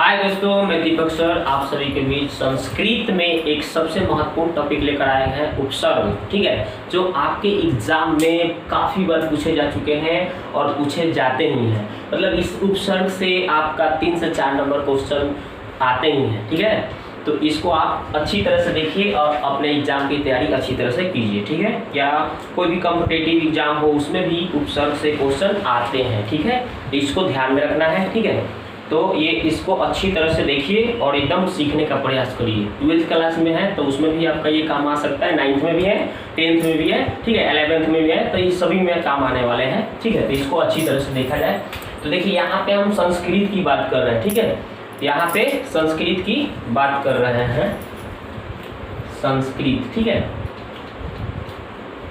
हाय दोस्तों, मैं दीपक सर आप सभी के बीच संस्कृत में एक सबसे महत्वपूर्ण टॉपिक लेकर आए हैं, उपसर्ग। ठीक है, जो आपके एग्जाम में काफ़ी बार पूछे जा चुके हैं और पूछे जाते ही हैं। मतलब इस उपसर्ग से आपका 3 से 4 नंबर क्वेश्चन आते ही हैं। ठीक है, तो इसको आप अच्छी तरह से देखिए और अपने एग्जाम की तैयारी अच्छी तरह से कीजिए। ठीक है, या कोई भी कॉम्पिटिटिव एग्जाम हो उसमें भी उपसर्ग से क्वेश्चन आते हैं। ठीक है, इसको ध्यान में रखना है। ठीक है, तो ये इसको अच्छी तरह से देखिए और एकदम सीखने का प्रयास करिए। 12th क्लास में है तो उसमें भी आपका ये काम आ सकता है, 9th में भी है, 10th में भी है, ठीक है, 11th में भी है, तो ये सभी में काम आने वाले हैं। ठीक है, तो इसको अच्छी तरह से देखा जाए। तो देखिए यहाँ पे हम संस्कृत की बात कर रहे हैं। ठीक है, यहाँ पे संस्कृत की बात कर रहे हैं, संस्कृत। ठीक है,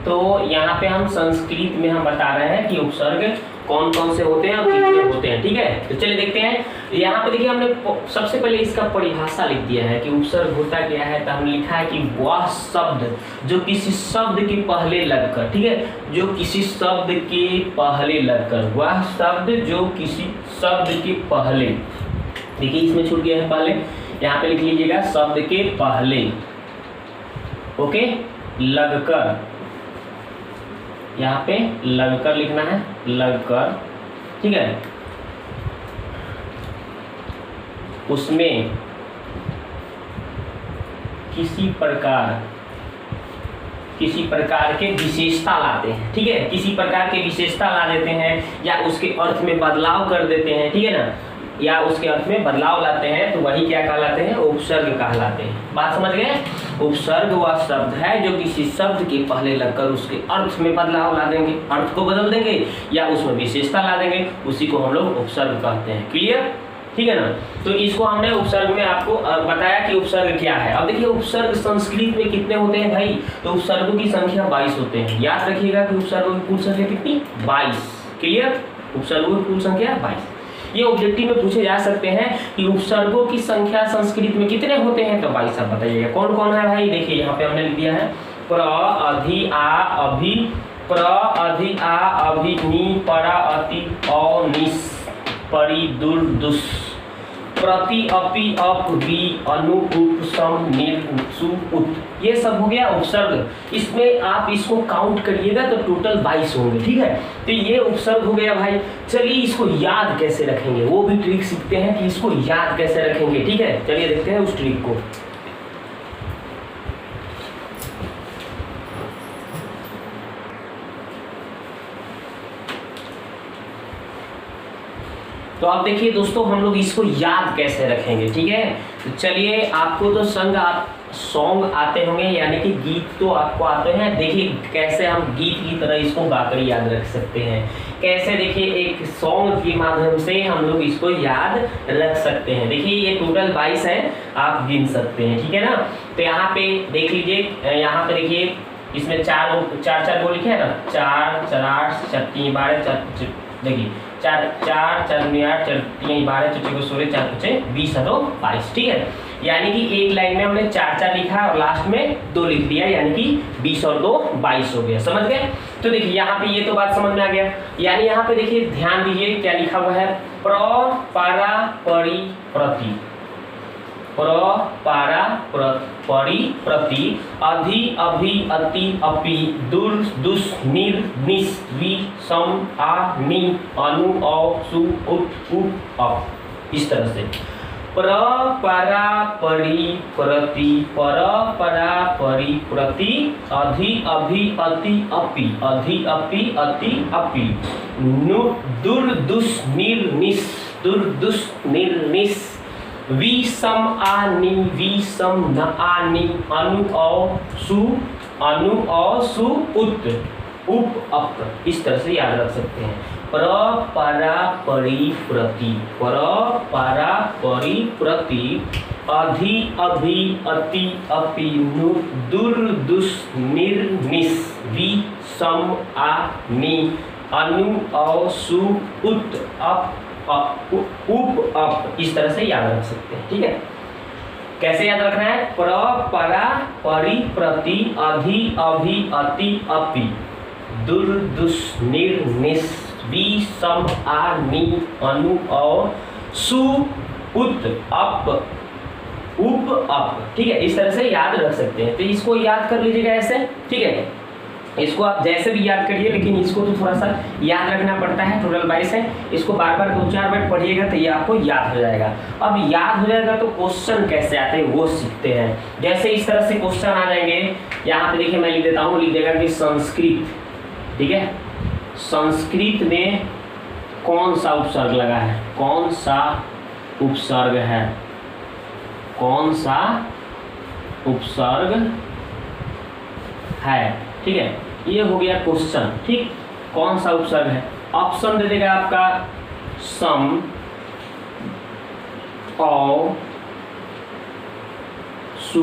तो यहाँ पे हम संस्कृत में हम बता रहे हैं कि उपसर्ग कौन कौन से होते हैं और कितने होते हैं। ठीक है, तो चलिए देखते हैं। यहाँ पे देखिए हमने सबसे पहले इसका परिभाषा लिख दिया है कि उपसर्ग होता क्या है। तो हमने लिखा है कि वह शब्द जो किसी शब्द के पहले लगकर, ठीक है, जो किसी शब्द के पहले लगकर, वह शब्द जो किसी शब्द के पहले, देखिए इसमें छूट गया है पहले, यहाँ पे लिख लीजिएगा शब्द के पहले, ओके, लगकर, यहाँ पे लगकर लिखना है, लगकर। ठीक है, उसमें किसी प्रकार के विशेषता लाते हैं। ठीक है, किसी प्रकार के विशेषता ला देते हैं या उसके अर्थ में बदलाव कर देते हैं। ठीक है ना, या उसके अर्थ में बदलाव लाते हैं, तो वही क्या कहलाते हैं, उपसर्ग कहलाते हैं। बात समझ गए। उपसर्ग वह शब्द है जो किसी शब्द के पहले लगकर उसके अर्थ में बदलाव ला देंगे, अर्थ को बदल देंगे या उसमें विशेषता ला देंगे, उसी को हम लोग उपसर्ग कहते हैं। क्लियर, ठीक है ना। तो इसको हमने उपसर्ग में आपको बताया कि उपसर्ग क्या है। अब देखिए उपसर्ग संस्कृत में कितने होते हैं भाई, तो उपसर्गों की संख्या 22 होते हैं। याद रखिएगा कि उपसर्गों की कुल संख्या कितनी, 22। क्लियर, उपसर्गों की कुल संख्या 22। ये ऑब्जेक्टिव में पूछे जा सकते हैं कि उपसर्गों की संख्या संस्कृत में कितने होते हैं, तो 22 आप बताइएगा कौन कौन है भाई। देखिए यहाँ पे हमने लिख दिया है प्र, अधि, आ, अभि, प्र, अधि, आ, अभि, नी, परा, अति, औ, निस, परि, दुर, दुस, प्रति, अपि, अप, वि, अनु, उप, सम, निर, सु, उत, ये सब हो गया उपसर्ग। इसमें आप इसको काउंट करिएगा तो टोटल 22 होंगे। ठीक है, तो ये उपसर्ग हो गया भाई। चलिए इसको याद कैसे रखेंगे, वो भी ट्रिक सीखते हैं कि इसको याद कैसे रखेंगे। ठीक है, चलिए देखते हैं उस ट्रिक को। तो आप देखिए दोस्तों, हम लोग इसको याद कैसे रखेंगे। ठीक है, तो चलिए, आपको तो सॉन्ग आते होंगे, यानी कि गीत तो आपको आते हैं। देखिए कैसे हम गीत की तरह इसको गाकर याद रख सकते हैं। कैसे, देखिए एक सॉन्ग के माध्यम से हम लोग इसको याद रख सकते हैं। देखिए ये टोटल 22 है, आप गिन सकते हैं। ठीक है ना, तो यहाँ पे देख लीजिए, यहाँ पे देखिए इसमें चार वो लिखे है ना, 4, 4, 8, 4, 3, 12, देखिए 4, 4, 4, 8, 4, 3, 12, 4, 16, 4, 5, 20 है तो 22। ठीक है, यानी कि एक लाइन में हमने 4 लिखा और लास्ट में 2 लिख दिया, यानी कि 20 और 2 22 हो गया। समझ गए। तो देखिए यहाँ पे ये तो बात समझ में आ गया। यानी यहाँ पे देखिए ध्यान दीजिए क्या लिखा हुआ है, प्र, पारा, परि, प्रति, प्र, पारा, परि, प्रति, अधि, अभि, अति, अपि, दुर, दुस, निर, निस, वि, सम, आ, नि, अनु, औ, सु, उत, उप, अप। इस तरह से प्र, परा, परि, प्रति, पर, परा, परि, प्रति, अधि, अभि, अति, अपि, अधि, अपि, अति, अपि, नु, दुर, दुस, निर, निस, दुर, दुस, निर, निस, वि, सम, आ, नि, वि, सम, न, आ, नि, अनु, औ, सु, उत, उप, अप। इस तरह से याद रख सकते हैं। प्र, परा, परि, प्रति, पर, परा, परि, प्रति, अधि, अभि, अति, अपि, नु, दुर, दुस, निर, निस, वि, सम, आ, नि, अनु, औ, सु, उत, अप, उप, अप। इस तरह से याद रख सकते हैं। ठीक है, कैसे याद रखना है, प्र, परा, परि, प्रति, अधि, अभि, अति, अपि, दुर, दुस, निर, निस, वि, सम, आ, नि, अनु और सु, उत अप उप अप, ठीक है, इस तरह से याद रख सकते हैं। तो इसको याद कर लीजिएगा ऐसे, ठीक है, इसको आप जैसे भी याद करिए, लेकिन इसको तो थोड़ा सा याद रखना पड़ता है। टोटल 22 है, इसको बार बार 2-4 बार पढ़िएगा तो ये आपको याद हो जाएगा। अब याद हो जाएगा तो क्वेश्चन कैसे आते हैं वो सीखते हैं। जैसे इस तरह से क्वेश्चन आ जाएंगे, यहाँ पे देखिए मैं लिख देता हूँ, लिख देगा कि संस्कृत, ठीक है, संस्कृत में कौन सा उपसर्ग लगा है, कौन सा उपसर्ग है, कौन सा उपसर्ग है, ठीक है, ये हो गया क्वेश्चन, ठीक, कौन सा उपसर्ग है। ऑप्शन दे देगा आपका सम, औ, सु,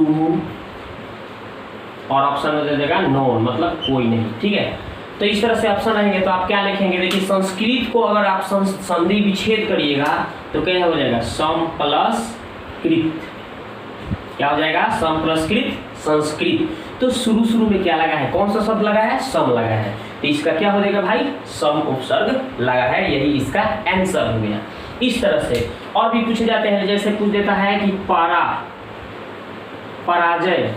और ऑप्शन में दे देगा नॉन, मतलब कोई नहीं, ठीक है। तो इस तरह से ऑप्शन रहेंगे तो आप क्या लिखेंगे, देखिए संस्कृत को अगर आप संधि विच्छेद करिएगा तो क्या हो जाएगा, सम प्लस कृत, क्या हो जाएगा, सम प्लस कृत संस्कृत। तो शुरू में क्या लगा है, कौन सा शब्द लगा है, सम लगा है, तो इसका क्या हो जाएगा भाई, सम उपसर्ग लगा है, यही इसका आंसर हो गया। इस तरह से और भी पूछे जाते हैं, जैसे पूछ देता है कि पराजय,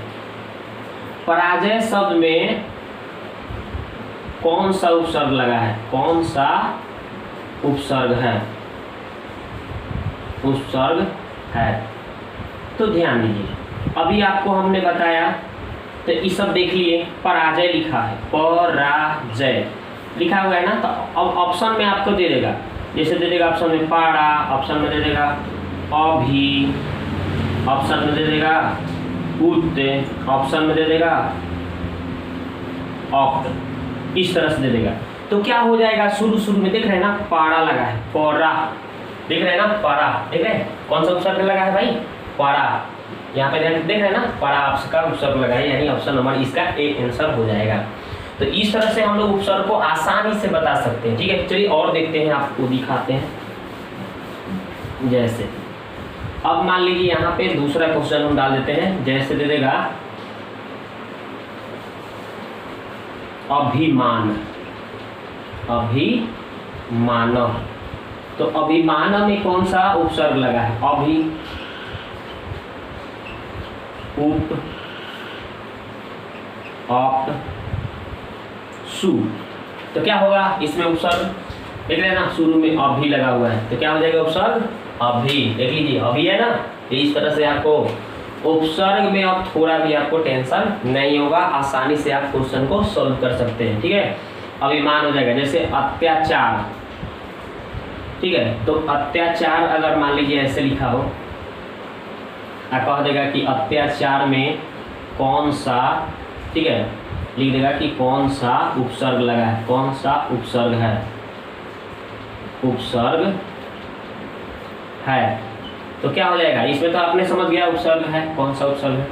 पराजय शब्द में कौन सा उपसर्ग लगा है, कौन सा उपसर्ग है, उपसर्ग है। तो ध्यान दीजिए, अभी आपको हमने बताया, तो ये सब देख लिए, पराजय लिखा है, पराजय लिखा हुआ है ना, तो अब ऑप्शन में आपको दे देगा, जैसे दे देगा ऑप्शन में पारा, ऑप्शन में दे देगा अभी, ऑप्शन में दे देगा उत, ऑप्शन में दे देगा ऑक्ट, इस तरह से दे देगा। तो क्या हो जाएगा, शुरू में देख रहे हैं ना, पारा लगा है, परा, देख रहे हैं ना, पारा, देख रहे हैं कौन सा उपसर्ग लगा है भाई, पारा, यहाँ पे देख रहे हैं ना, पारा आपका उपसर्ग लगा है, यानी ऑप्शन नंबर इसका ए आंसर हो जाएगा। तो इस तरह से हम लोग उपसर्ग को आसानी से बता सकते हैं, ठीक है। चलिए और देखते हैं, आपको दिखाते हैं। जैसे अब मान लीजिए यहाँ पे दूसरा क्वेश्चन हम डाल देते हैं, जैसे दे देगा अभिमान, अभिमान, तो अभिमान में कौन सा उपसर्ग लगा है, अभि, उप, अप, सु, तो क्या होगा इसमें उपसर्ग, देख रहे हैं ना, शुरू में अभी लगा हुआ है, तो क्या हो जाएगा उपसर्ग, अभी, देख लीजिए अभी है ना। तो इस तरह से आपको उपसर्ग में अब थोड़ा भी आपको टेंशन नहीं होगा, आसानी से आप क्वेश्चन को सॉल्व कर सकते हैं, ठीक है। अभिमान हो जाएगा, जैसे अत्याचार, ठीक है, तो अत्याचार अगर मान लीजिए ऐसे लिखा हो, आप कह देगा कि अत्याचार में कौन सा, ठीक है, लिख देगा कि कौन सा उपसर्ग लगा है, कौन सा उपसर्ग है, उपसर्ग है, तो क्या हो जाएगा, इसमें तो आपने समझ गया उपसर्ग है, कौन सा उपसर्ग है।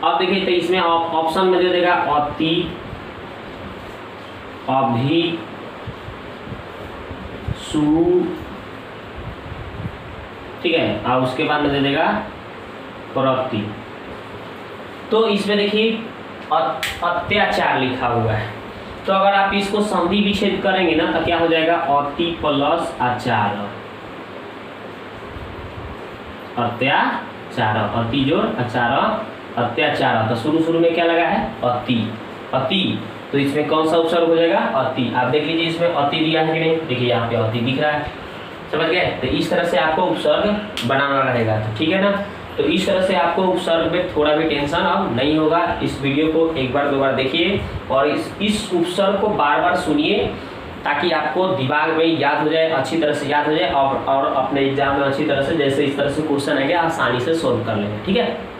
अब देखिए, तो इसमें ऑप्शन में दे देगा अति, अभी, सु, ठीक है, और उसके बाद में दे देगा प्रति। तो इसमें देखिए अत्याचार लिखा हुआ है, तो अगर आप इसको संधि विच्छेद करेंगे ना तो क्या हो जाएगा, अति प्लस आचार, अत्याचार, अति जोड़ आचार, अत्याचार। तो शुरू में क्या लगा है, अति, अति, तो इसमें कौन सा उपसर्ग हो जाएगा, अति। आप देख लीजिए इसमें अति दिया है कि नहीं, देखिए यहाँ पे अति दिख रहा है, समझ गए। तो इस तरह से आपको उपसर्ग बनाना रहेगा, तो ठीक है ना। तो इस तरह से आपको उपसर्ग में थोड़ा भी टेंशन अब नहीं होगा। इस वीडियो को एक बार दो बार देखिए और इस उपसर्ग को बार बार सुनिए ताकि आपको दिमाग में याद हो जाए, अच्छी तरह से याद हो जाए और अपने एग्जाम में अच्छी तरह से जैसे इस तरह से क्वेश्चन आएंगे आसानी से सोल्व कर लेंगे, ठीक है।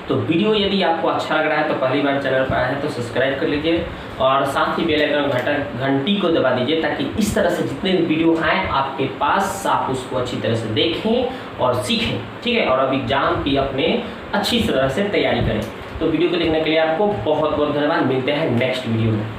तो वीडियो यदि आपको अच्छा लग रहा है तो पहली बार चैनल पर आया है तो सब्सक्राइब कर लीजिए और साथ ही बेल आइकन घंटी को दबा दीजिए ताकि इस तरह से जितने भी वीडियो आए आपके पास आप उसको अच्छी तरह से देखें और सीखें, ठीक है। और अब एग्जाम की अपने अच्छी तरह से तैयारी करें। तो वीडियो को देखने के लिए आपको बहुत बहुत धन्यवाद। मिलते हैं नेक्स्ट वीडियो में।